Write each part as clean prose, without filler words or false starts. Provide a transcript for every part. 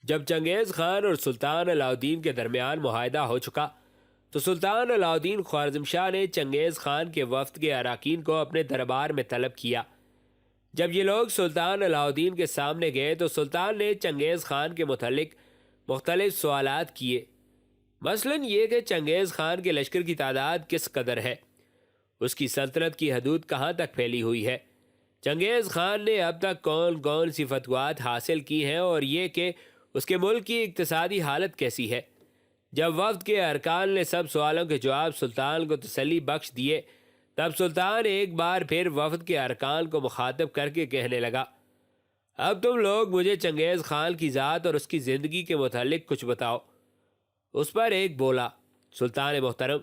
جب چنگیز خان اور سلطان علاؤدین کے درمیان معاہدہ ہو چکا تو سلطان علاؤدین خوارزم شاہ نے چنگیز خان کے وفد کے اراکین کو اپنے دربار میں طلب کیا۔ جب یہ لوگ سلطان علاؤدین کے سامنے گئے تو سلطان نے چنگیز خان کے متعلق مختلف سوالات کیے، مثلاً یہ کہ چنگیز خان کے لشکر کی تعداد کس قدر ہے، اس کی سلطنت کی حدود کہاں تک پھیلی ہوئی ہے، چنگیز خان نے اب تک کون کون سی فتوحات حاصل کی ہیں، اور یہ کہ اس کے ملک کی اقتصادی حالت کیسی ہے۔ جب وفد کے ارکان نے سب سوالوں کے جواب سلطان کو تسلی بخش دیے، تب سلطان ایک بار پھر وفد کے ارکان کو مخاطب کر کے کہنے لگا، اب تم لوگ مجھے چنگیز خان کی ذات اور اس کی زندگی کے متعلق کچھ بتاؤ۔ اس پر ایک بولا، سلطان محترم،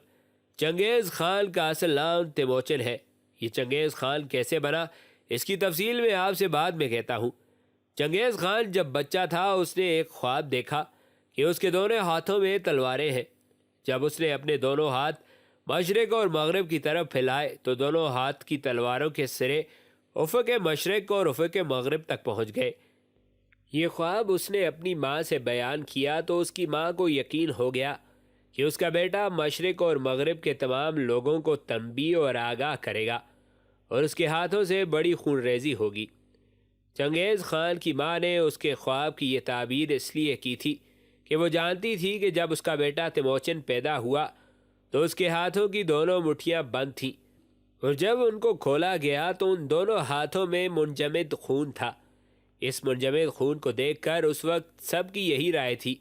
چنگیز خان کا اصل نام تیموچن ہے۔ یہ چنگیز خان کیسے بنا، اس کی تفصیل میں آپ سے بعد میں کہتا ہوں۔ چنگیز خان جب بچہ تھا اس نے ایک خواب دیکھا کہ اس کے دونوں ہاتھوں میں تلواریں ہیں۔ جب اس نے اپنے دونوں ہاتھ مشرق اور مغرب کی طرف پھیلائے تو دونوں ہاتھ کی تلواروں کے سرے افق مشرق اور افق مغرب تک پہنچ گئے۔ یہ خواب اس نے اپنی ماں سے بیان کیا تو اس کی ماں کو یقین ہو گیا کہ اس کا بیٹا مشرق اور مغرب کے تمام لوگوں کو تنبیہ اور آگاہ کرے گا اور اس کے ہاتھوں سے بڑی خون ریزی ہوگی۔ چنگیز خان کی ماں نے اس کے خواب کی یہ تعبیر اس لیے کی تھی کہ وہ جانتی تھی کہ جب اس کا بیٹا تیموچن پیدا ہوا تو اس کے ہاتھوں کی دونوں مٹھیاں بند تھیں، اور جب ان کو کھولا گیا تو ان دونوں ہاتھوں میں منجمد خون تھا۔ اس منجمد خون کو دیکھ کر اس وقت سب کی یہی رائے تھی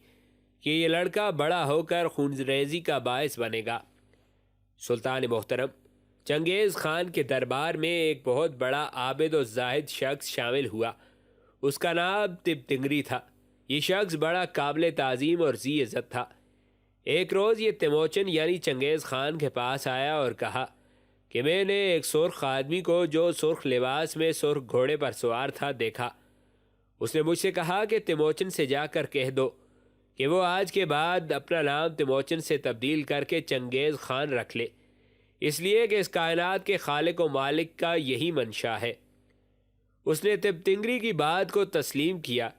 کہ یہ لڑکا بڑا ہو کر خون ریزی کا باعث بنے گا۔ سلطان محترم، چنگیز خان کے دربار میں ایک بہت بڑا عابد و زاہد شخص شامل ہوا۔ اس کا نام تب تنگری تھا۔ یہ شخص بڑا قابل تعظیم اور ذی عزت تھا۔ ایک روز یہ تیموچن یعنی چنگیز خان کے پاس آیا اور کہا کہ میں نے ایک سرخ آدمی کو جو سرخ لباس میں سرخ گھوڑے پر سوار تھا دیکھا۔ اس نے مجھ سے کہا کہ تیموچن سے جا کر کہہ دو کہ وہ آج کے بعد اپنا نام تیموچن سے تبدیل کر کے چنگیز خان رکھ لے، اس لیے کہ اس کائنات کے خالق و مالک کا یہی منشا ہے۔ اس نے تب تنگری کی بات کو تسلیم کیا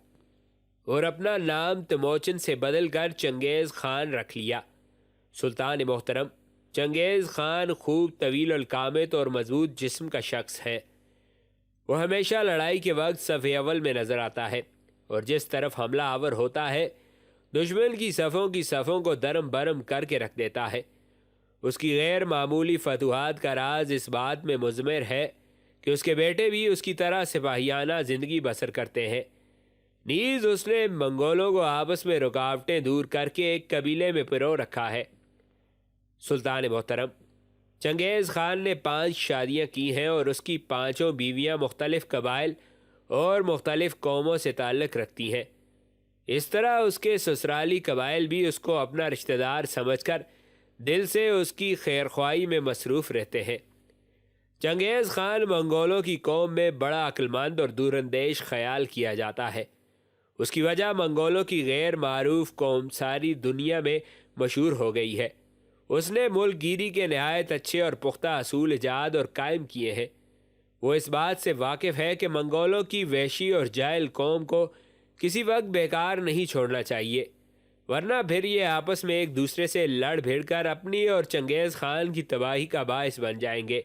اور اپنا نام تیموچن سے بدل کر چنگیز خان رکھ لیا۔ سلطان محترم، چنگیز خان خوب طویل القامت اور مضبوط جسم کا شخص ہے۔ وہ ہمیشہ لڑائی کے وقت صف اول میں نظر آتا ہے، اور جس طرف حملہ آور ہوتا ہے دشمن کی صفوں کو درم برم کر کے رکھ دیتا ہے۔ اس کی غیر معمولی فتوحات کا راز اس بات میں مضمر ہے کہ اس کے بیٹے بھی اس کی طرح سپاہیانہ زندگی بسر کرتے ہیں۔ نیز اس نے منگولوں کو آپس میں رکاوٹیں دور کر کے ایک قبیلے میں پرو رکھا ہے۔ سلطان محترم، چنگیز خان نے 5 شادیاں کی ہیں اور اس کی 5 بیویاں مختلف قبائل اور مختلف قوموں سے تعلق رکھتی ہیں۔ اس طرح اس کے سسرالی قبائل بھی اس کو اپنا رشتہ دار سمجھ کر دل سے اس کی خیرخواہی میں مصروف رہتے ہیں۔ چنگیز خان منگولوں کی قوم میں بڑا عقلمند اور دور اندیش خیال کیا جاتا ہے۔ اس کی وجہ منگولوں کی غیر معروف قوم ساری دنیا میں مشہور ہو گئی ہے۔ اس نے ملک گیری کے نہایت اچھے اور پختہ اصول ایجاد اور قائم کیے ہیں۔ وہ اس بات سے واقف ہے کہ منگولوں کی وحشی اور جاہل قوم کو کسی وقت بیکار نہیں چھوڑنا چاہیے، ورنہ پھر یہ آپس میں ایک دوسرے سے لڑ بھیڑ کر اپنی اور چنگیز خان کی تباہی کا باعث بن جائیں گے۔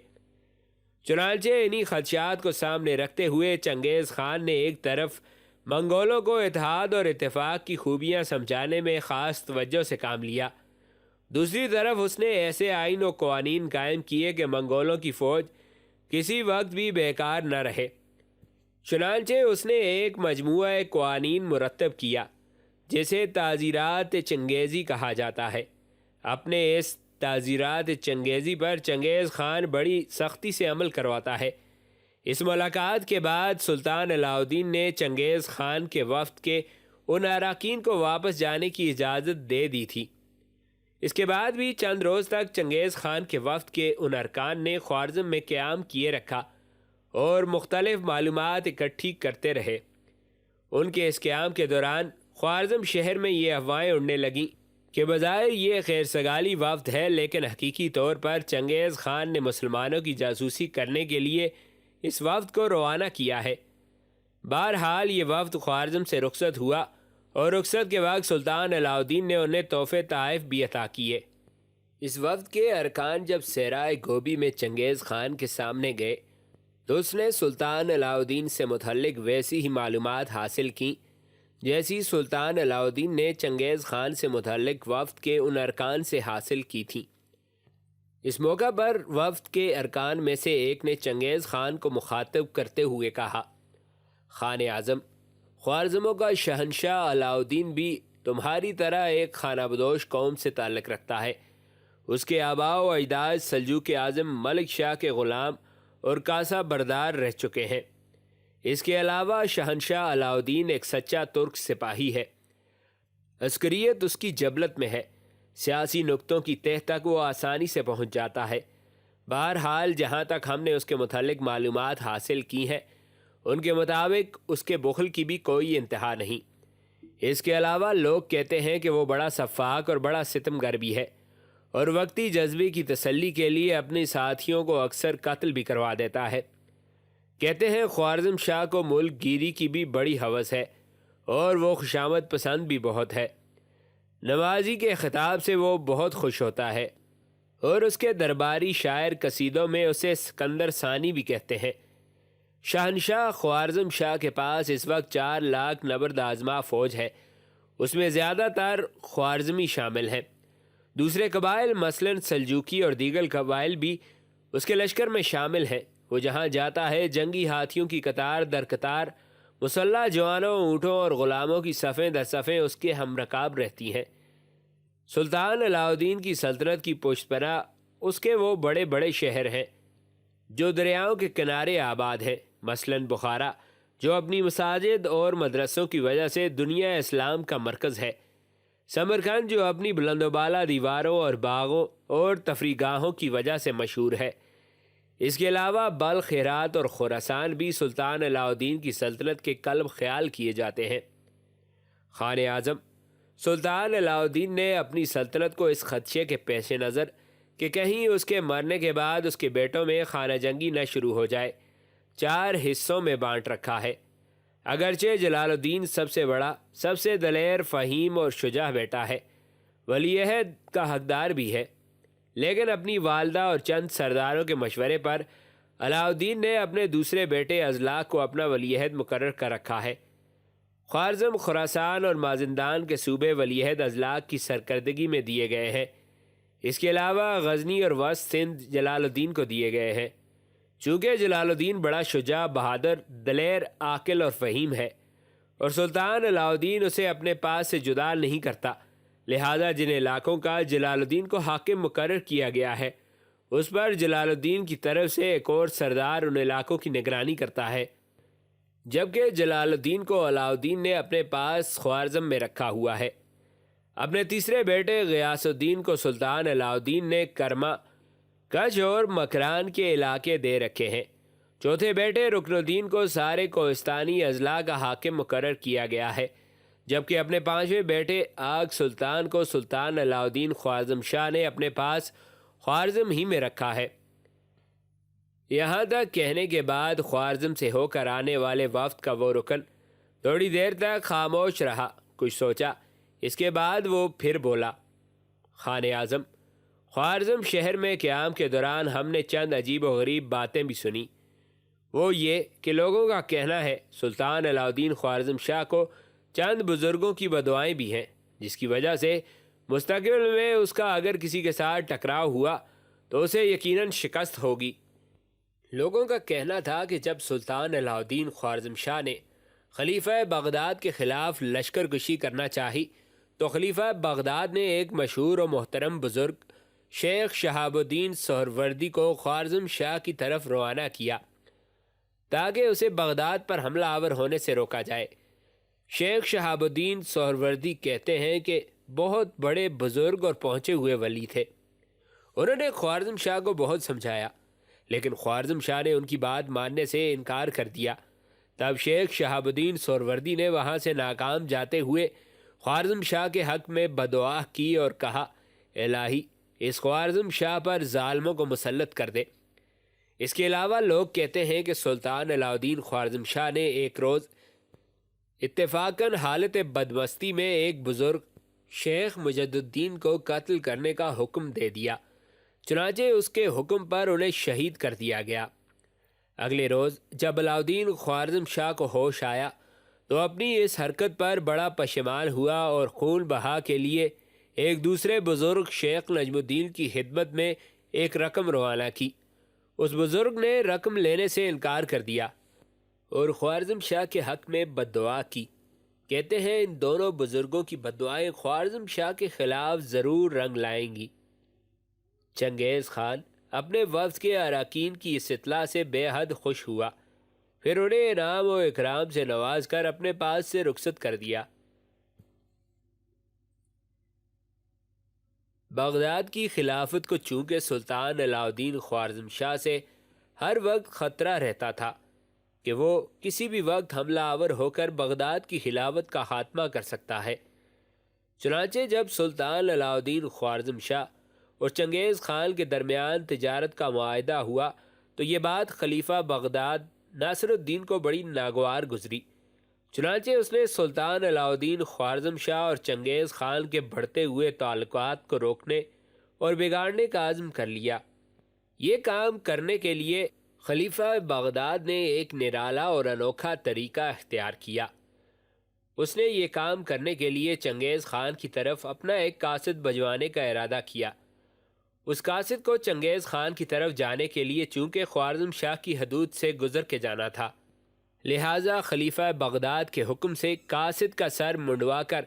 چنانچہ انہی خدشات کو سامنے رکھتے ہوئے چنگیز خان نے ایک طرف منگولوں کو اتحاد اور اتفاق کی خوبیاں سمجھانے میں خاص توجہ سے کام لیا، دوسری طرف اس نے ایسے آئین و قوانین قائم کیے کہ منگولوں کی فوج کسی وقت بھی بیکار نہ رہے۔ چنانچہ اس نے ایک مجموعہ قوانین مرتب کیا جسے تعزیرات چنگیزی کہا جاتا ہے۔ اپنے اس تعزیرات چنگیزی پر چنگیز خان بڑی سختی سے عمل کرواتا ہے۔ اس ملاقات کے بعد سلطان علاؤدین نے چنگیز خان کے وفد کے ان اراکین کو واپس جانے کی اجازت دے دی تھی۔ اس کے بعد بھی چند روز تک چنگیز خان کے وفد کے ان ارکان نے خوارزم میں قیام کیے رکھا اور مختلف معلومات اکٹھی کرتے رہے۔ ان کے اس قیام کے دوران خوارزم شہر میں یہ افواہیں اڑنے لگیں کہ بظاہر یہ خیر سگالی وفد ہے، لیکن حقیقی طور پر چنگیز خان نے مسلمانوں کی جاسوسی کرنے کے لیے اس وفد کو روانہ کیا ہے۔ بہرحال یہ وفد خوارزم سے رخصت ہوا اور رخصت کے وقت سلطان علاء الدین نے انہیں تحفے تحائف بھی عطا کیے۔ اس وفد کے ارکان جب صحرائے گوبی میں چنگیز خان کے سامنے گئے تو اس نے سلطان علاء الدین سے متعلق ویسی ہی معلومات حاصل کیں جیسی سلطان علاء الدین نے چنگیز خان سے متعلق وفد کے ان ارکان سے حاصل کی تھیں۔ اس موقع پر وفد کے ارکان میں سے ایک نے چنگیز خان کو مخاطب کرتے ہوئے کہا، خان اعظم، خوارزموں کا شہنشاہ علاء الدین بھی تمہاری طرح ایک خانہ بدوش قوم سے تعلق رکھتا ہے۔ اس کے آباء و اجداد سلجوق اعظم ملک شاہ کے غلام اور کاسہ بردار رہ چکے ہیں۔ اس کے علاوہ شہنشاہ علاء الدین ایک سچا ترک سپاہی ہے، عسکریت اس کی جبلت میں ہے، سیاسی نکتوں کی تہ تک وہ آسانی سے پہنچ جاتا ہے۔ بہرحال جہاں تک ہم نے اس کے متعلق معلومات حاصل کی ہیں ان کے مطابق اس کے بخل کی بھی کوئی انتہا نہیں۔ اس کے علاوہ لوگ کہتے ہیں کہ وہ بڑا سفاک اور بڑا ستمگر بھی ہے اور وقتی جذبے کی تسلی کے لیے اپنے ساتھیوں کو اکثر قتل بھی کروا دیتا ہے۔ کہتے ہیں خوارزم شاہ کو ملک گیری کی بھی بڑی ہوس ہے اور وہ خوشامد پسند بھی بہت ہے۔ نوازی کے خطاب سے وہ بہت خوش ہوتا ہے اور اس کے درباری شاعر قصیدوں میں اسے سکندر ثانی بھی کہتے ہیں۔ شہنشاہ خوارزم شاہ کے پاس اس وقت 4 لاکھ نبرد آزما فوج ہے، اس میں زیادہ تر خوارزمی شامل ہیں۔ دوسرے قبائل مثلاً سلجوکی اور دیگر قبائل بھی اس کے لشکر میں شامل ہیں۔ وہ جہاں جاتا ہے جنگی ہاتھیوں کی قطار در قطار، مسلح جوانوں، اونٹوں اور غلاموں کی صفیں در صفیں اس کے ہم رکاب رہتی ہیں۔ سلطان علاء الدین کی سلطنت کی پشت پناہ اس کے وہ بڑے بڑے شہر ہیں جو دریاؤں کے کنارے آباد ہیں، مثلاً بخارا جو اپنی مساجد اور مدرسوں کی وجہ سے دنیا اسلام کا مرکز ہے، سمرقند جو اپنی بلند و بالا دیواروں اور باغوں اور تفریح گاہوں کی وجہ سے مشہور ہے۔ اس کے علاوہ بلخ، ہرات اور خراسان بھی سلطان علاء الدین کی سلطنت کے قلب خیال کیے جاتے ہیں۔ خان اعظم، سلطان علاء الدین نے اپنی سلطنت کو اس خدشے کے پیش نظر کہ کہیں اس کے مرنے کے بعد اس کے بیٹوں میں خانہ جنگی نہ شروع ہو جائے 4 حصوں میں بانٹ رکھا ہے۔ اگرچہ جلال الدین سب سے بڑا، سب سے دلیر، فہیم اور شجاع بیٹا ہے، ولی عہد کا حقدار بھی ہے، لیکن اپنی والدہ اور چند سرداروں کے مشورے پر علاء الدین نے اپنے دوسرے بیٹے ازلاق کو اپنا ولی عہد مقرر کر رکھا ہے۔ خوارزم، خراسان اور مازندان کے صوبے ولی عہد ازلاق کی سرکردگی میں دیے گئے ہیں۔ اس کے علاوہ غزنی اور وسط سندھ جلال الدین کو دیے گئے ہیں۔ چونکہ جلال الدین بڑا شجاع، بہادر، دلیر، عاقل اور فہیم ہے اور سلطان علاء الدین اسے اپنے پاس سے جدا نہیں کرتا، لہذا جن علاقوں کا جلال الدین کو حاکم مقرر کیا گیا ہے اس پر جلال الدین کی طرف سے ایک اور سردار ان علاقوں کی نگرانی کرتا ہے، جبکہ جلال الدین کو علاء الدین نے اپنے پاس خوارزم میں رکھا ہوا ہے۔ اپنے تیسرے بیٹے غیاث الدین کو سلطان علاء الدین نے کرما، کچھ اور مکران کے علاقے دے رکھے ہیں۔ چوتھے بیٹے رکن الدین کو سارے کوہستانی اضلاع کا حاکم مقرر کیا گیا ہے، جبکہ اپنے 5ویں بیٹے آگ سلطان کو سلطان علاء الدین خوارزم شاہ نے اپنے پاس خوارزم ہی میں رکھا ہے۔ یہاں تک کہنے کے بعد خوارزم سے ہو کر آنے والے وفد کا وہ رکن تھوڑی دیر تک خاموش رہا، کچھ سوچا، اس کے بعد وہ پھر بولا، خان اعظم، خوارزم شہر میں قیام کے دوران ہم نے چند عجیب و غریب باتیں بھی سنی۔ وہ یہ کہ لوگوں کا کہنا ہے سلطان علاء الدین خوارزم شاہ کو چند بزرگوں کی بددعائیں بھی ہیں، جس کی وجہ سے مستقبل میں اس کا اگر کسی کے ساتھ ٹکراؤ ہوا تو اسے یقیناً شکست ہوگی۔ لوگوں کا کہنا تھا کہ جب سلطان علاء الدین خوارزم شاہ نے خلیفہ بغداد کے خلاف لشکر کشی کرنا چاہی تو خلیفہ بغداد نے ایک مشہور و محترم بزرگ شیخ شہاب الدین سہروردی کو خوارزم شاہ کی طرف روانہ کیا تاکہ اسے بغداد پر حملہ آور ہونے سے روکا جائے۔ شیخ شہاب الدین سہروردی کہتے ہیں کہ بہت بڑے بزرگ اور پہنچے ہوئے ولی تھے۔ انہوں نے خوارزم شاہ کو بہت سمجھایا، لیکن خوارزم شاہ نے ان کی بات ماننے سے انکار کر دیا۔ تب شیخ شہاب الدین سہروردی نے وہاں سے ناکام جاتے ہوئے خوارزم شاہ کے حق میں بددعا کی اور کہا، الہی اس خوارزم شاہ پر ظالموں کو مسلط کر دے۔ اس کے علاوہ لوگ کہتے ہیں کہ سلطان علاء الدین خوارزم شاہ نے ایک روز اتفاقاً حالت بدمستی میں ایک بزرگ شیخ مجد الدین کو قتل کرنے کا حکم دے دیا، چنانچہ اس کے حکم پر انہیں شہید کر دیا گیا۔ اگلے روز جب علاؤدین خوارزم شاہ کو ہوش آیا تو اپنی اس حرکت پر بڑا پشیمان ہوا اور خون بہا کے لیے ایک دوسرے بزرگ شیخ نجم الدین کی خدمت میں ایک رقم روانہ کی۔ اس بزرگ نے رقم لینے سے انکار کر دیا اور خوارزم شاہ کے حق میں بد دعا کی۔ کہتے ہیں ان دونوں بزرگوں کی بد دعائیں خوارزم شاہ کے خلاف ضرور رنگ لائیں گی۔ چنگیز خان اپنے وفد کے اراکین کی اس اطلاع سے بے حد خوش ہوا، پھر انہیں انعام و اکرام سے نواز کر اپنے پاس سے رخصت کر دیا۔ بغداد کی خلافت کو چونکہ سلطان علاؤدین خوارزم شاہ سے ہر وقت خطرہ رہتا تھا کہ وہ کسی بھی وقت حملہ آور ہو کر بغداد کی خلافت کا خاتمہ کر سکتا ہے، چنانچہ جب سلطان علاؤدین خوارزم شاہ اور چنگیز خان کے درمیان تجارت کا معاہدہ ہوا تو یہ بات خلیفہ بغداد ناصر الدین کو بڑی ناگوار گزری، چنانچہ اس نے سلطان علاؤدین خوارزم شاہ اور چنگیز خان کے بڑھتے ہوئے تعلقات کو روکنے اور بگاڑنے کا عزم کر لیا۔ یہ کام کرنے کے لیے خلیفہ بغداد نے ایک نرالا اور انوکھا طریقہ اختیار کیا۔ اس نے یہ کام کرنے کے لیے چنگیز خان کی طرف اپنا ایک قاصد بھجوانے کا ارادہ کیا۔ اس قاصد کو چنگیز خان کی طرف جانے کے لیے چونکہ خوارزم شاہ کی حدود سے گزر کے جانا تھا، لہٰذا خلیفہ بغداد کے حکم سے قاصد کا سر منڈوا کر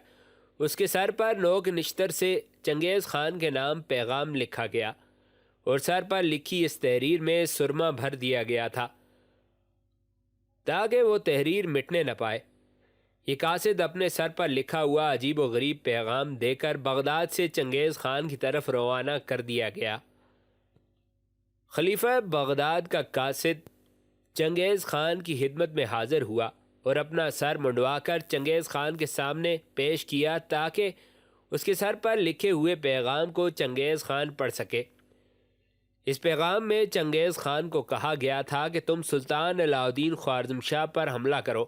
اس کے سر پر نوک نشتر سے چنگیز خان کے نام پیغام لکھا گیا اور سر پر لکھی اس تحریر میں سرما بھر دیا گیا تھا تاکہ وہ تحریر مٹنے نہ پائے۔ یہ قاصد اپنے سر پر لکھا ہوا عجیب و غریب پیغام دے کر بغداد سے چنگیز خان کی طرف روانہ کر دیا گیا۔ خلیفہ بغداد کا قاصد چنگیز خان کی خدمت میں حاضر ہوا اور اپنا سر منڈوا کر چنگیز خان کے سامنے پیش کیا تاکہ اس کے سر پر لکھے ہوئے پیغام کو چنگیز خان پڑھ سکے۔ اس پیغام میں چنگیز خان کو کہا گیا تھا کہ تم سلطان علاؤدین خوارزم شاہ پر حملہ کرو۔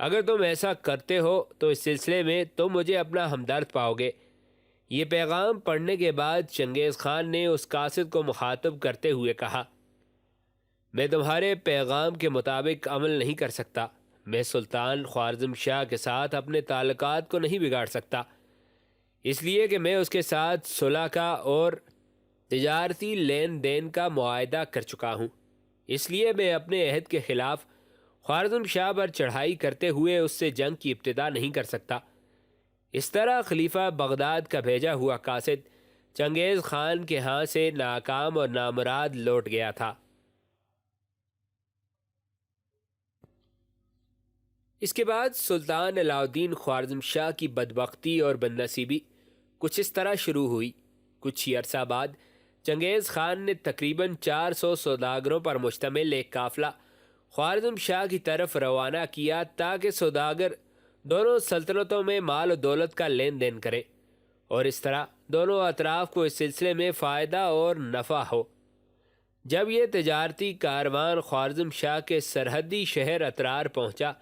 اگر تم ایسا کرتے ہو تو اس سلسلے میں تم مجھے اپنا ہمدرد پاؤ گے۔ یہ پیغام پڑھنے کے بعد چنگیز خان نے اس قاصد کو مخاطب کرتے ہوئے کہا، میں تمہارے پیغام کے مطابق عمل نہیں کر سکتا۔ میں سلطان خوارزم شاہ کے ساتھ اپنے تعلقات کو نہیں بگاڑ سکتا، اس لیے کہ میں اس کے ساتھ صلح کا اور تجارتی لین دین کا معاہدہ کر چکا ہوں، اس لیے میں اپنے عہد کے خلاف خوارزم شاہ پر چڑھائی کرتے ہوئے اس سے جنگ کی ابتدا نہیں کر سکتا۔ اس طرح خلیفہ بغداد کا بھیجا ہوا قاصد چنگیز خان کے ہاں سے ناکام اور نامراد لوٹ گیا تھا۔ اس کے بعد سلطان علاؤدین خوارزم شاہ کی بدبختی اور بدنصیبی کچھ اس طرح شروع ہوئی۔ کچھ ہی عرصہ بعد چنگیز خان نے تقریباً 400 سوداگروں پر مشتمل ایک قافلہ خوارزم شاہ کی طرف روانہ کیا تاکہ سوداگر دونوں سلطنتوں میں مال و دولت کا لین دین کریں اور اس طرح دونوں اطراف کو اس سلسلے میں فائدہ اور نفع ہو۔ جب یہ تجارتی کاروان خوارزم شاہ کے سرحدی شہر اترار پہنچا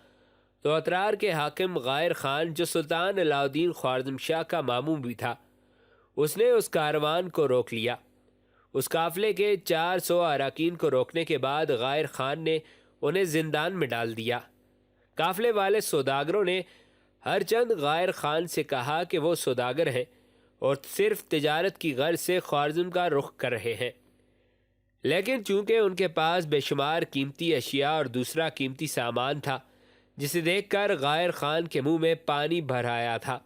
تو اترار کے حاکم غائر خان، جو سلطان علاؤدین خوارزم شاہ کا ماموں بھی تھا، اس نے اس کاروان کو روک لیا۔ اس قافلے کے 400 اراکین کو روکنے کے بعد غائر خان نے انہیں زندان میں ڈال دیا۔ قافلے والے سوداگروں نے ہر چند غائر خان سے کہا کہ وہ سوداگر ہیں اور صرف تجارت کی غرض سے خوارزم کا رخ کر رہے ہیں، لیکن چونکہ ان کے پاس بے شمار قیمتی اشیاء اور دوسرا قیمتی سامان تھا جسے دیکھ کر غائر خان کے منہ میں پانی بھر آیا تھا،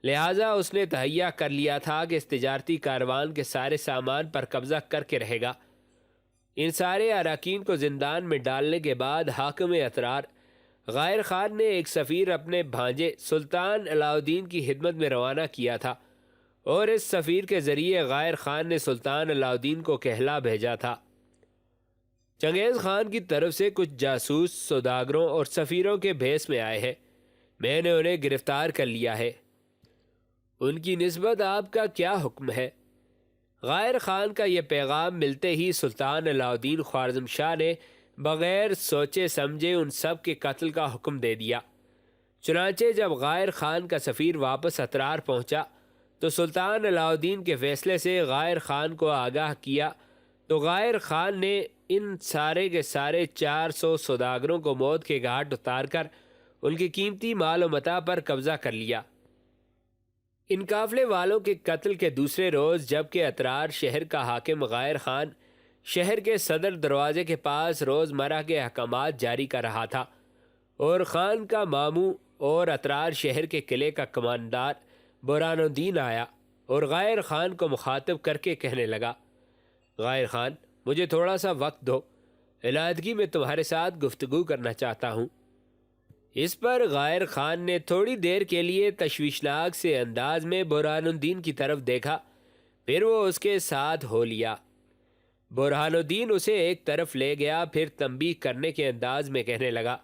لہٰذا اس نے تہیہ کر لیا تھا کہ اس تجارتی کاروان کے سارے سامان پر قبضہ کر کے رہے گا۔ ان سارے اراکین کو زندان میں ڈالنے کے بعد حاکم اترار غائر خان نے ایک سفیر اپنے بھانجے سلطان علاؤدین کی خدمت میں روانہ کیا تھا اور اس سفیر کے ذریعے غائر خان نے سلطان علاؤدین کو کہلا بھیجا تھا۔ چنگیز خان کی طرف سے کچھ جاسوس سوداگروں اور سفیروں کے بھیس میں آئے ہیں، میں نے انہیں گرفتار کر لیا ہے، ان کی نسبت آپ کا کیا حکم ہے؟ غائر خان کا یہ پیغام ملتے ہی سلطان علاؤدین خوارزم شاہ نے بغیر سوچے سمجھے ان سب کے قتل کا حکم دے دیا۔ چنانچہ جب غائر خان کا سفیر واپس اترار پہنچا تو سلطان علاء الدین کے فیصلے سے غائر خان کو آگاہ کیا تو غائر خان نے ان سارے کے سارے 400 سوداگروں کو موت کے گھاٹ اتار کر ان کے قیمتی مال و متاع پر قبضہ کر لیا۔ ان قافلے والوں کے قتل کے دوسرے روز جب کہ اترار شہر کا حاکم غائر خان شہر کے صدر دروازے کے پاس روزمرہ کے احکامات جاری کر رہا تھا اور خان کا ماموں اور اترار شہر کے قلعے کا کماندار برہان الدین آیا اور غائر خان کو مخاطب کر کے کہنے لگا، غائر خان، مجھے تھوڑا سا وقت دو، علیحدگی میں تمہارے ساتھ گفتگو کرنا چاہتا ہوں۔ اس پر غائر خان نے تھوڑی دیر کے لیے تشویشناک سے انداز میں برہان الدین کی طرف دیکھا، پھر وہ اس کے ساتھ ہو لیا۔ برہان الدین اسے ایک طرف لے گیا، پھر تنبیہ کرنے کے انداز میں کہنے لگا،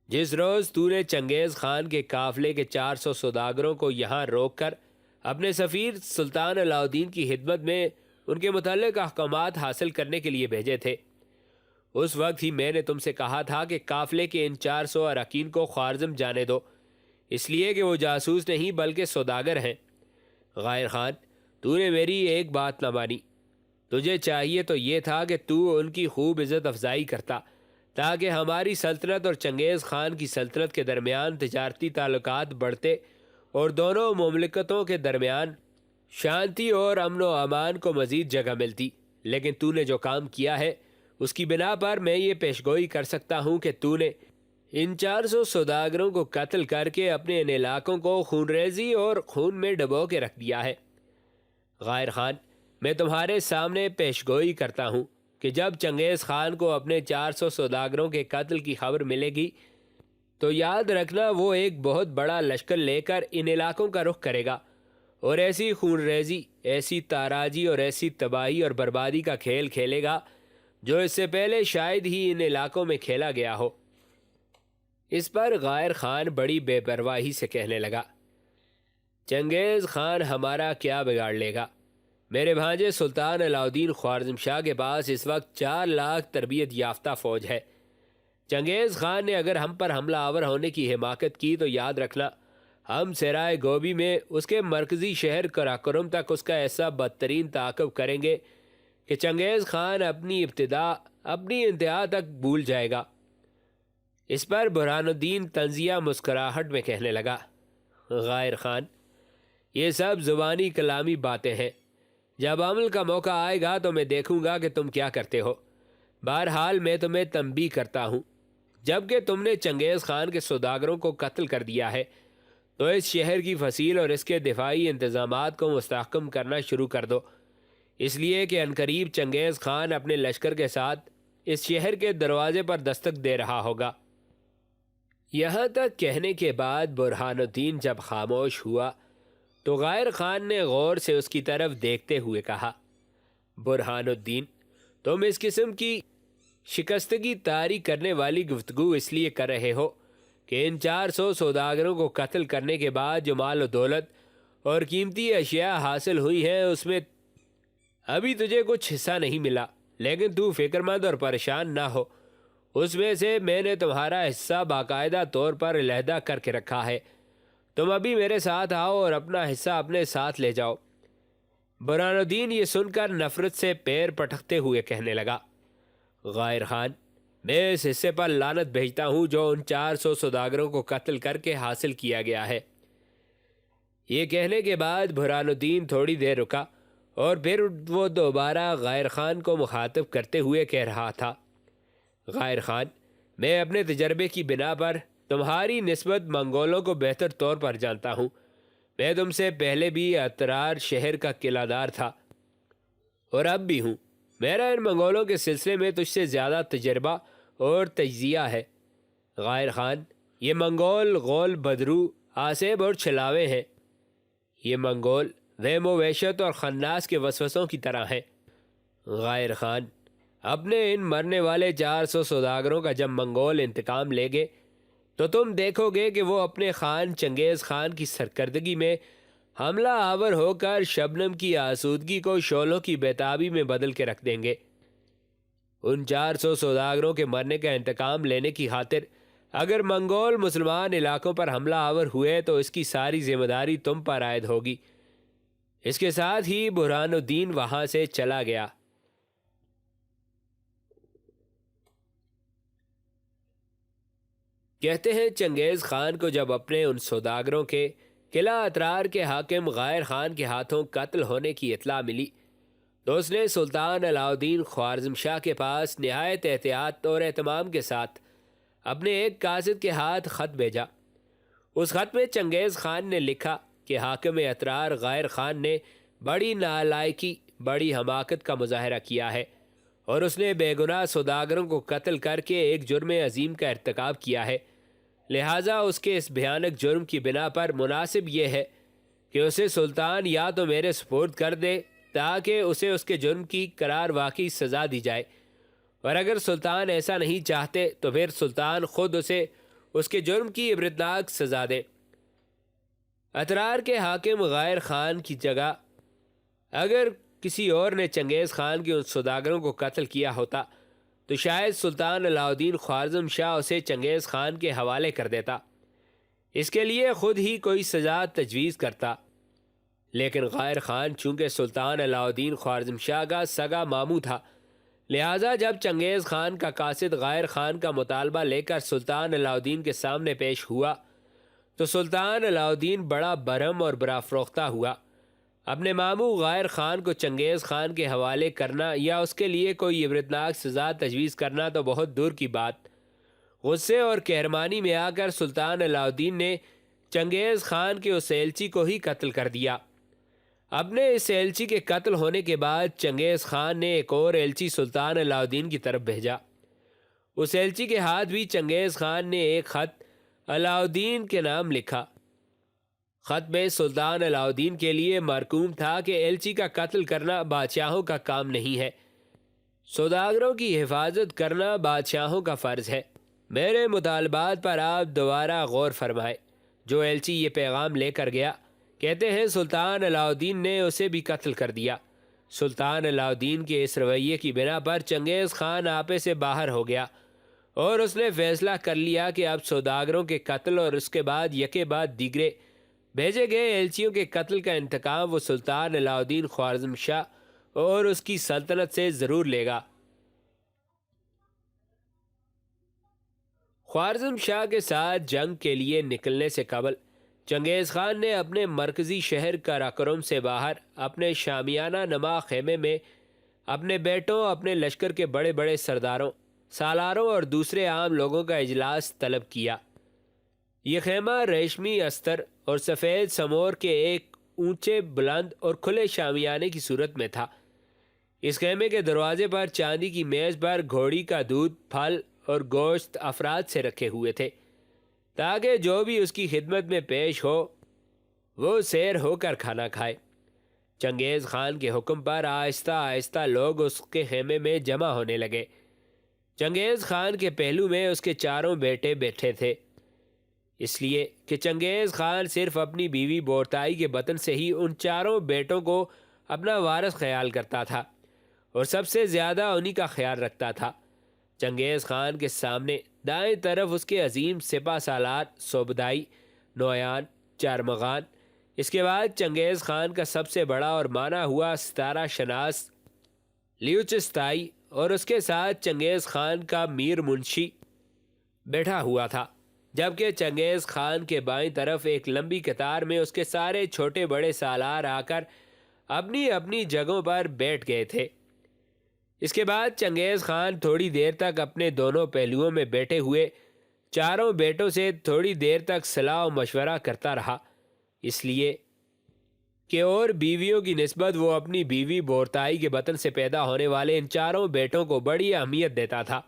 جس روز تو نے چنگیز خان کے قافلے کے 400 سوداگروں کو یہاں روک کر اپنے سفیر سلطان علاء الدین کی خدمت میں ان کے متعلق احکامات حاصل کرنے کے لیے بھیجے تھے، اس وقت ہی میں نے تم سے کہا تھا کہ قافلے کے ان 400 اراکین کو خوارزم جانے دو، اس لیے کہ وہ جاسوس نہیں بلکہ سوداگر ہیں۔ غائر خان، تو نے میری ایک بات نہ مانی، تجھے چاہیے تو یہ تھا کہ تو ان کی خوب عزت افزائی کرتا تاکہ ہماری سلطنت اور چنگیز خان کی سلطنت کے درمیان تجارتی تعلقات بڑھتے اور دونوں مملکتوں کے درمیان شانتی اور امن و امان کو مزید جگہ ملتی، لیکن تو نے جو کام کیا ہے اس کی بنا پر میں یہ پیشگوئی کر سکتا ہوں کہ تو نے ان 400 سوداگروں کو قتل کر کے اپنے ان علاقوں کو خون ریزی اور خون میں ڈبو کے رکھ دیا ہے۔ غائر خان، میں تمہارے سامنے پیشگوئی کرتا ہوں کہ جب چنگیز خان کو اپنے 400 سوداگروں کے قتل کی خبر ملے گی تو یاد رکھنا وہ ایک بہت بڑا لشکر لے کر ان علاقوں کا رخ کرے گا اور ایسی خون ریزی، ایسی تاراجی اور ایسی تباہی اور بربادی کا کھیل کھیلے گا جو اس سے پہلے شاید ہی ان علاقوں میں کھیلا گیا ہو۔ اس پر غائر خان بڑی بے پرواہی سے کہنے لگا، چنگیز خان ہمارا کیا بگاڑ لے گا؟ میرے بھانجے سلطان علاء الدین خوارزم شاہ کے پاس اس وقت 4 لاکھ تربیت یافتہ فوج ہے۔ چنگیز خان نے اگر ہم پر حملہ آور ہونے کی حماقت کی تو یاد رکھنا ہم سرائے گوبی میں اس کے مرکزی شہر قراقرم تک اس کا ایسا بدترین تعاقب کریں گے کہ چنگیز خان اپنی ابتدا اپنی انتہا تک بھول جائے گا۔ اس پر برہان الدین طنزیہ مسکراہٹ میں کہنے لگا، غائر خان، یہ سب زبانی کلامی باتیں ہیں، جب عمل کا موقع آئے گا تو میں دیکھوں گا کہ تم کیا کرتے ہو۔ بہرحال میں تمہیں تنبیہ کرتا ہوں، جب کہ تم نے چنگیز خان کے سوداگروں کو قتل کر دیا ہے تو اس شہر کی فصیل اور اس کے دفاعی انتظامات کو مستحکم کرنا شروع کر دو، اس لیے کہ عنقریب چنگیز خان اپنے لشکر کے ساتھ اس شہر کے دروازے پر دستک دے رہا ہوگا۔ یہاں تک کہنے کے بعد برہان الدین جب خاموش ہوا تو غائر خان نے غور سے اس کی طرف دیکھتے ہوئے کہا، برہان الدین، تم اس قسم کی شکستگی طاری کرنے والی گفتگو اس لیے کر رہے ہو کہ ان 400 سوداگروں کو قتل کرنے کے بعد جو مال و دولت اور قیمتی اشیاء حاصل ہوئی ہیں اس میں ابھی تجھے کچھ حصہ نہیں ملا، لیکن تو فکر مند اور پریشان نہ ہو، اس میں سے میں نے تمہارا حصہ باقاعدہ طور پر علیحدہ کر کے رکھا ہے، تم ابھی میرے ساتھ آؤ اور اپنا حصہ اپنے ساتھ لے جاؤ۔ برہان الدین یہ سن کر نفرت سے پیر پٹکتے ہوئے کہنے لگا، غائر خان، میں اس حصے پر لعنت بھیجتا ہوں جو ان 400 سوداگروں کو قتل کر کے حاصل کیا گیا ہے۔ یہ کہنے کے بعد برہان الدین تھوڑی دیر رکا اور پھر وہ دوبارہ غائر خان کو مخاطب کرتے ہوئے کہہ رہا تھا، غائر خان، میں اپنے تجربے کی بنا پر تمہاری نسبت منگولوں کو بہتر طور پر جانتا ہوں، میں تم سے پہلے بھی اترار شہر کا قلعہ دار تھا اور اب بھی ہوں، میرا ان منگولوں کے سلسلے میں تجھ سے زیادہ تجربہ اور تجزیہ ہے۔ غائر خان، یہ منگول غول، بدرو، آسیب اور چھلاوے ہیں، یہ منگول وہم و وحشت اور خناس کے وسوسوں کی طرح ہیں۔ غائر خان، اپنے ان مرنے والے 400 سوداگروں کا جب منگول انتقام لے گے تو تم دیکھو گے کہ وہ اپنے خان چنگیز خان کی سرکردگی میں حملہ آور ہو کر شبنم کی آسودگی کو شعلوں کی بیتابی میں بدل کے رکھ دیں گے۔ ان 400 سوداگروں کے مرنے کا انتقام لینے کی خاطر اگر منگول مسلمان علاقوں پر حملہ آور ہوئے تو اس کی ساری ذمہ داری تم پر عائد ہوگی۔ اس کے ساتھ ہی برہان الدین وہاں سے چلا گیا۔ کہتے ہیں چنگیز خان کو جب اپنے ان سوداگروں کے قلعہ اترار کے حاکم غائر خان کے ہاتھوں قتل ہونے کی اطلاع ملی تو اس نے سلطان علاء الدین خوارزم شاہ کے پاس نہایت احتیاط اور اہتمام کے ساتھ اپنے ایک قاصد کے ہاتھ خط بھیجا۔ اس خط میں چنگیز خان نے لکھا کہ حاکم اترار غائر خان نے بڑی نالائکی، بڑی حماقت کا مظاہرہ کیا ہے اور اس نے بے گناہ سوداگروں کو قتل کر کے ایک جرم عظیم کا ارتکاب کیا ہے، لہٰذا اس کے اس بھیانک جرم کی بنا پر مناسب یہ ہے کہ اسے سلطان یا تو میرے سپرد کر دے تاکہ اسے اس کے جرم کی قرار واقعی سزا دی جائے، اور اگر سلطان ایسا نہیں چاہتے تو پھر سلطان خود اسے اس کے جرم کی عبرتناک سزا دے۔ اترار کے حاکم غائر خان کی جگہ اگر کسی اور نے چنگیز خان کے ان سوداگروں کو قتل کیا ہوتا تو شاید سلطان علاء الدین خوارزم شاہ اسے چنگیز خان کے حوالے کر دیتا، اس کے لیے خود ہی کوئی سزا تجویز کرتا، لیکن غائر خان چونکہ سلطان علاء الدین خوارزم شاہ کا سگا ماموں تھا، لہٰذا جب چنگیز خان کا قاصد غائر خان کا مطالبہ لے کر سلطان علاء الدین کے سامنے پیش ہوا تو سلطان علاء الدین بڑا برہم اور برا فروختہ ہوا۔ اپنے ماموں غائر خان کو چنگیز خان کے حوالے کرنا یا اس کے لیے کوئی عبرتناک سزا تجویز کرنا تو بہت دور کی بات، غصے اور قہرمانی میں آ کر سلطان علاء الدین نے چنگیز خان کے اس ایلچی کو ہی قتل کر دیا۔ اپنے اس ایلچی کے قتل ہونے کے بعد چنگیز خان نے ایک اور ایلچی سلطان علاء الدین کی طرف بھیجا۔ اس ایلچی کے ہاتھ بھی چنگیز خان نے ایک خط علاء الدین کے نام لکھا۔ خط میں سلطان علاء الدین کے لیے مرکوم تھا کہ ایلچی کا قتل کرنا بادشاہوں کا کام نہیں ہے، سوداگروں کی حفاظت کرنا بادشاہوں کا فرض ہے۔ میرے مطالبات پر آپ دوبارہ غور فرمائے۔ جو ایلچی یہ پیغام لے کر گیا، کہتے ہیں سلطان علاء الدین نے اسے بھی قتل کر دیا۔ سلطان علاء الدین کے اس رویے کی بنا پر چنگیز خان آپے سے باہر ہو گیا اور اس نے فیصلہ کر لیا کہ اب سوداگروں کے قتل اور اس کے بعد یکے بعد دیگرے بھیجے گئے ایلچیوں کے قتل کا انتقام وہ سلطان علاء الدین خوارزم شاہ اور اس کی سلطنت سے ضرور لے گا۔ خوارزم شاہ کے ساتھ جنگ کے لیے نکلنے سے قبل چنگیز خان نے اپنے مرکزی شہر کراکرم سے باہر اپنے شامیانہ نما خیمے میں اپنے بیٹوں، اپنے لشکر کے بڑے بڑے سرداروں، سالاروں اور دوسرے عام لوگوں کا اجلاس طلب کیا۔ یہ خیمہ ریشمی استر اور سفید سمور کے ایک اونچے، بلند اور کھلے شامیانے کی صورت میں تھا۔ اس خیمے کے دروازے پر چاندی کی میز پر گھوڑی کا دودھ، پھل اور گوشت افراد سے رکھے ہوئے تھے تاکہ جو بھی اس کی خدمت میں پیش ہو وہ سیر ہو کر کھانا کھائے۔ چنگیز خان کے حکم پر آہستہ آہستہ لوگ اس کے خیمے میں جمع ہونے لگے۔ چنگیز خان کے پہلو میں اس کے چاروں بیٹے بیٹھے تھے، اس لیے کہ چنگیز خان صرف اپنی بیوی بورتائی کے بطن سے ہی ان چاروں بیٹوں کو اپنا وارث خیال کرتا تھا اور سب سے زیادہ انہی کا خیال رکھتا تھا۔ چنگیز خان کے سامنے دائیں طرف اس کے عظیم سپہ سالار سوبدائی، نویان، چارمغان، اس کے بعد چنگیز خان کا سب سے بڑا اور مانا ہوا ستارہ شناس لیوچستائی اور اس کے ساتھ چنگیز خان کا میر منشی بیٹھا ہوا تھا، جبکہ چنگیز خان کے بائیں طرف ایک لمبی قطار میں اس کے سارے چھوٹے بڑے سالار آ کر اپنی اپنی جگہوں پر بیٹھ گئے تھے۔ اس کے بعد چنگیز خان تھوڑی دیر تک اپنے دونوں پہلوؤں میں بیٹھے ہوئے چاروں بیٹوں سے تھوڑی دیر تک صلاح و مشورہ کرتا رہا، اس لیے کہ اور بیویوں کی نسبت وہ اپنی بیوی بورتائی کے بطن سے پیدا ہونے والے ان چاروں بیٹوں کو بڑی اہمیت دیتا تھا۔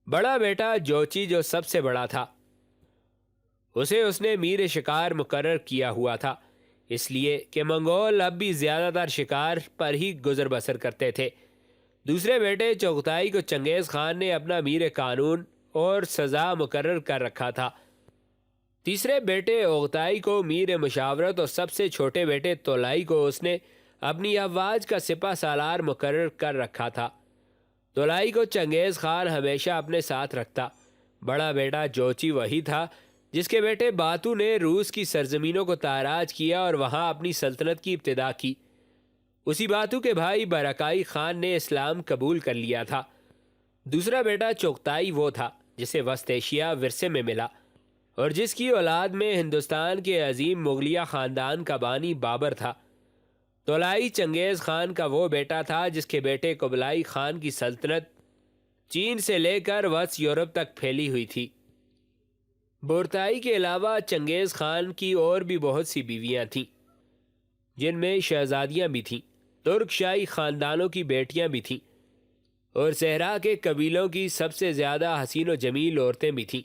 بڑا بیٹا جوچی جو سب سے بڑا تھا، اسے اس نے میر شکار مقرر کیا ہوا تھا، اس لیے کہ منگول اب بھی زیادہ تر شکار پر ہی گزر بسر کرتے تھے۔ دوسرے بیٹے چغتائی کو چنگیز خان نے اپنا میر قانون اور سزا مقرر کر رکھا تھا۔ تیسرے بیٹے اوغتائی کو میر مشاورت اور سب سے چھوٹے بیٹے تولائی کو اس نے اپنی افواج کا سپہ سالار مقرر کر رکھا تھا۔ تولائی کو چنگیز خان ہمیشہ اپنے ساتھ رکھتا، بڑا بیٹا جوچی وہی تھا جس کے بیٹے باتو نے روس کی سرزمینوں کو تاراج کیا اور وہاں اپنی سلطنت کی ابتدا کی۔ اسی باتو کے بھائی برکائی خان نے اسلام قبول کر لیا تھا۔ دوسرا بیٹا چغتائی وہ تھا جسے وسط ایشیا ورثے میں ملا اور جس کی اولاد میں ہندوستان کے عظیم مغلیہ خاندان کا بانی بابر تھا۔ تولائی چنگیز خان کا وہ بیٹا تھا جس کے بیٹے قبلائی خان کی سلطنت چین سے لے کر وسط یورپ تک پھیلی ہوئی تھی۔ بورتائی کے علاوہ چنگیز خان کی اور بھی بہت سی بیویاں تھیں جن میں شہزادیاں بھی تھیں، ترک شاہی خاندانوں کی بیٹیاں بھی تھیں اور صحرا کے قبیلوں کی سب سے زیادہ حسین و جمیل عورتیں بھی تھیں۔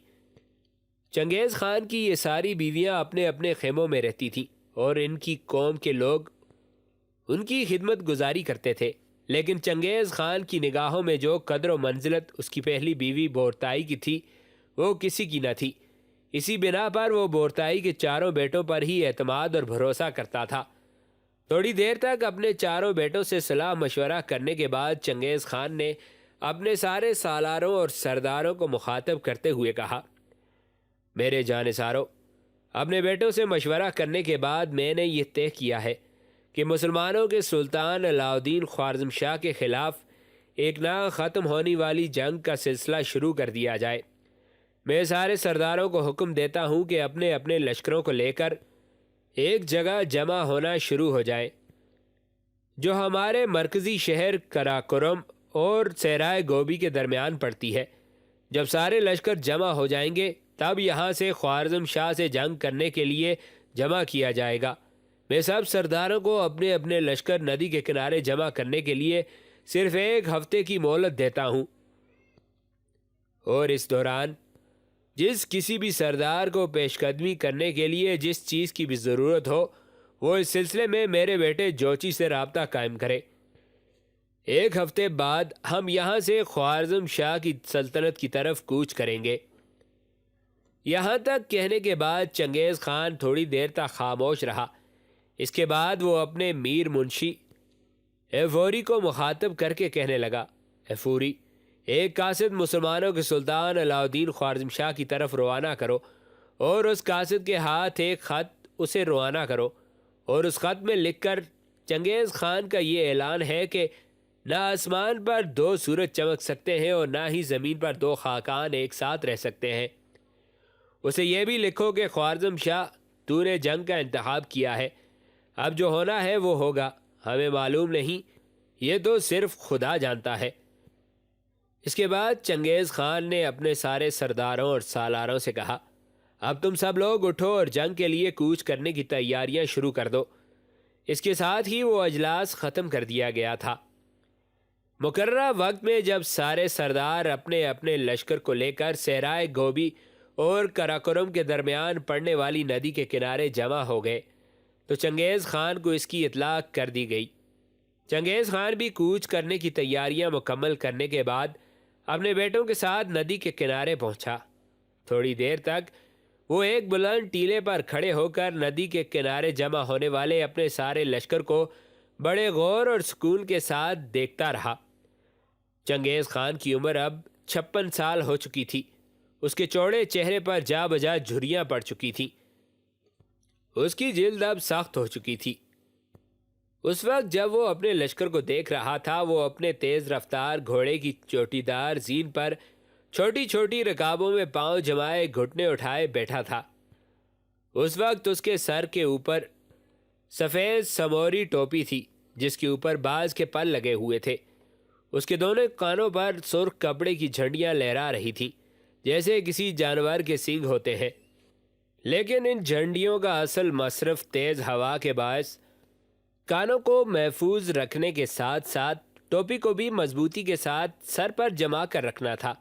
چنگیز خان کی یہ ساری بیویاں اپنے اپنے خیموں میں رہتی تھیں اور ان کی قوم کے لوگ ان کی خدمت گزاری کرتے تھے، لیکن چنگیز خان کی نگاہوں میں جو قدر و منزلت اس کی پہلی بیوی بورتائی کی تھی وہ کسی کی نہ تھی۔ اسی بنا پر وہ بورتائی کے چاروں بیٹوں پر ہی اعتماد اور بھروسہ کرتا تھا۔ تھوڑی دیر تک اپنے چاروں بیٹوں سے صلاح مشورہ کرنے کے بعد چنگیز خان نے اپنے سارے سالاروں اور سرداروں کو مخاطب کرتے ہوئے کہا، میرے جانثاروں، اپنے بیٹوں سے مشورہ کرنے کے بعد میں نے یہ طے کیا ہے کہ مسلمانوں کے سلطان علاء الدین خوارزم شاہ کے خلاف ایک نہ ختم ہونے والی جنگ کا سلسلہ شروع کر دیا جائے۔ میں سارے سرداروں کو حکم دیتا ہوں کہ اپنے اپنے لشکروں کو لے کر ایک جگہ جمع ہونا شروع ہو جائیں جو ہمارے مرکزی شہر کراکرم اور صحرائے گوبی کے درمیان پڑتی ہے۔ جب سارے لشکر جمع ہو جائیں گے تب یہاں سے خوارزم شاہ سے جنگ کرنے کے لیے جمع کیا جائے گا۔ میں سب سرداروں کو اپنے اپنے لشکر ندی کے کنارے جمع کرنے کے لیے صرف 1 ہفتے کی مہلت دیتا ہوں، اور اس دوران جس کسی بھی سردار کو پیش قدمی کرنے کے لیے جس چیز کی بھی ضرورت ہو وہ اس سلسلے میں میرے بیٹے جوچی سے رابطہ قائم کرے۔ 1 ہفتے بعد ہم یہاں سے خوارزم شاہ کی سلطنت کی طرف کوچ کریں گے۔ یہاں تک کہنے کے بعد چنگیز خان تھوڑی دیر تک خاموش رہا۔ اس کے بعد وہ اپنے میر منشی ایفوری کو مخاطب کر کے کہنے لگا، ایفوری، ایک قاصد مسلمانوں کے سلطان علاء الدین خوارزم شاہ کی طرف روانہ کرو اور اس قاصد کے ہاتھ ایک خط اسے روانہ کرو، اور اس خط میں لکھ کر چنگیز خان کا یہ اعلان ہے کہ نہ آسمان پر 2 سورج چمک سکتے ہیں اور نہ ہی زمین پر 2 خاقان ایک ساتھ رہ سکتے ہیں۔ اسے یہ بھی لکھو کہ خوارزم شاہ، تو نے جنگ کا انتخاب کیا ہے، اب جو ہونا ہے وہ ہوگا، ہمیں معلوم نہیں، یہ تو صرف خدا جانتا ہے۔ اس کے بعد چنگیز خان نے اپنے سارے سرداروں اور سالاروں سے کہا، اب تم سب لوگ اٹھو اور جنگ کے لیے کوچ کرنے کی تیاریاں شروع کر دو۔ اس کے ساتھ ہی وہ اجلاس ختم کر دیا گیا تھا۔ مقررہ وقت میں جب سارے سردار اپنے اپنے لشکر کو لے کر صحرائے گوبی اور کراکرم کے درمیان پڑنے والی ندی کے کنارے جمع ہو گئے تو چنگیز خان کو اس کی اطلاع کر دی گئی۔ چنگیز خان بھی کوچ کرنے کی تیاریاں مکمل کرنے کے بعد اپنے بیٹوں کے ساتھ ندی کے کنارے پہنچا۔ تھوڑی دیر تک وہ ایک بلند ٹیلے پر کھڑے ہو کر ندی کے کنارے جمع ہونے والے اپنے سارے لشکر کو بڑے غور اور سکون کے ساتھ دیکھتا رہا۔ چنگیز خان کی عمر اب 56 سال ہو چکی تھی۔ اس کے چوڑے چہرے پر جا بجا جھریاں پڑ چکی تھیں۔ اس کی جلد اب سخت ہو چکی تھی۔ اس وقت جب وہ اپنے لشکر کو دیکھ رہا تھا وہ اپنے تیز رفتار گھوڑے کی چوٹی دار زین پر چھوٹی چھوٹی رکابوں میں پاؤں جمائے گھٹنے اٹھائے بیٹھا تھا۔ اس وقت اس کے سر کے اوپر سفید سموری ٹوپی تھی جس کے اوپر باز کے پل لگے ہوئے تھے۔ اس کے دونوں کانوں پر سرخ کپڑے کی جھنڈیاں لہرا رہی تھیں جیسے کسی جانور کے سینگ ہوتے ہیں، لیکن ان جھنڈیوں کا اصل مصرف تیز ہوا کے باعث کانوں کو محفوظ رکھنے کے ساتھ ساتھ ٹوپی کو بھی مضبوطی کے ساتھ سر پر جما کر رکھنا تھا۔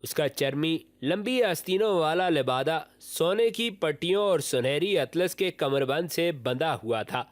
اس کا چرمی لمبی آستینوں والا لبادہ سونے کی پٹیوں اور سنہری اطلس کے کمربند سے بندھا ہوا تھا۔